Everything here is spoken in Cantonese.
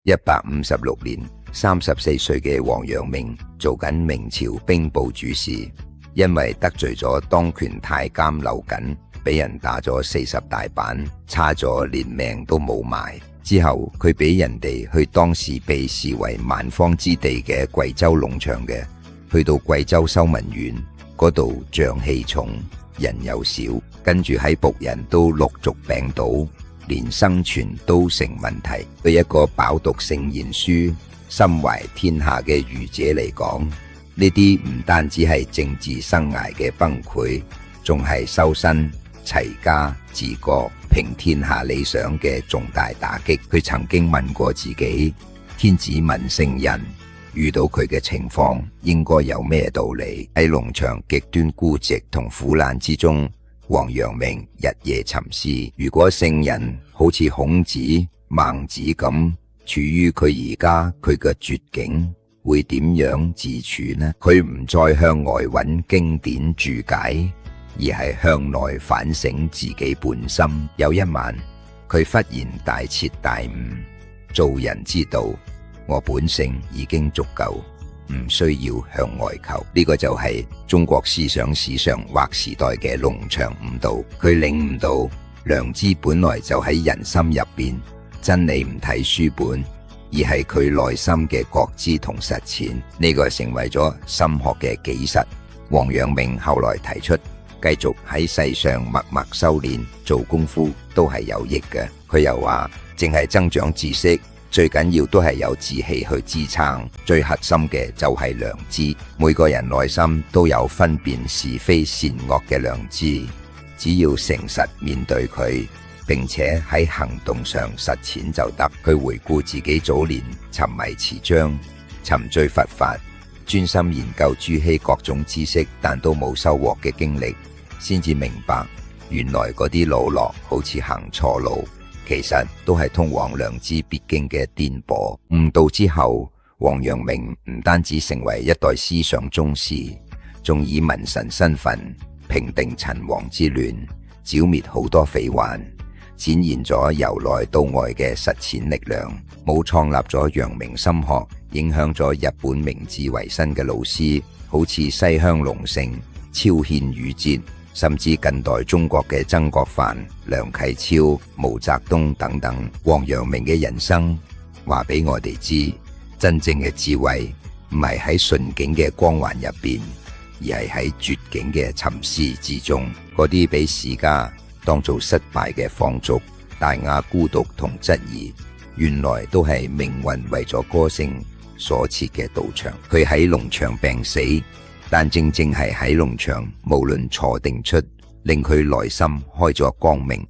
156年，34歲嘅王陽明做緊明朝兵部主事，因為得罪咗當權太監劉瑾，俾人打咗40大板，差咗連命都冇埋。之後佢俾人哋去當時被視為萬方之地嘅貴州龍場嘅，去到貴州修文縣嗰度，瘴氣重，人又少，跟住喺僕人都陸續病倒，連生存都成問題。對一個飽讀聖賢書、心懷天下嘅儒者嚟講，呢啲唔單止係政治生涯嘅崩潰，仲係修身、齊家、治國、平天下理想嘅重大打擊。佢曾經問過自己：天子問聖人，遇到佢嘅情況應該有咩道理？喺農場極端孤寂同苦難之中，王陽明日夜沉思。如果聖人好似孔子、孟子咁，處於佢而家佢嘅絕境，會點樣自處呢？佢唔再向外揾經典注解，而係向內反省自己本心。有一晚，佢忽然大徹大悟，做人之道，我本性已經足夠，唔需要向外求。呢個就係中國思想史上劃時代嘅農場悟道。佢領悟到良知本來就喺人心入邊，真理唔睇書本，而係佢內心嘅覺知同實踐。呢個成為咗心學嘅紀實。王陽明後來提出，繼續喺世上默默修煉做功夫都係有益嘅。佢又話，淨係增長知識，最緊要都係有志氣去支撐，最核心嘅就係良知。每個人內心都有分辨是非善惡嘅良知，只要誠實面對佢，並且喺行動上實踐就得。佢回顧自己早年沉迷詞章、沉醉佛法，專心研究朱熹各種知識，但都冇收穫嘅經歷，先至明白原來嗰啲老樂好似行錯路，其實都係通往良知必經嘅顛簸。悟道之後，王陽明唔單止成為一代思想宗師，仲以文臣身份平定陳王之亂，剿滅好多匪患，展現咗由內到外嘅實踐力量。冇創立咗陽明心學，影響咗日本明治維新嘅老師，好似西鄉隆盛、超憲宇哲，甚至近代中國嘅曾國藩、梁啟超、毛澤東等等。王陽明嘅人生話俾我哋知，真正嘅智慧唔係喺順境嘅光環入邊，而係喺絕境嘅沉思之中。嗰啲俾史家當做失敗嘅放逐、大雅孤獨同質疑，原來都係命運為咗歌聲所設嘅道場。佢喺農場病死，但正正係喺農場，無論錯定出，令佢內心開咗光明。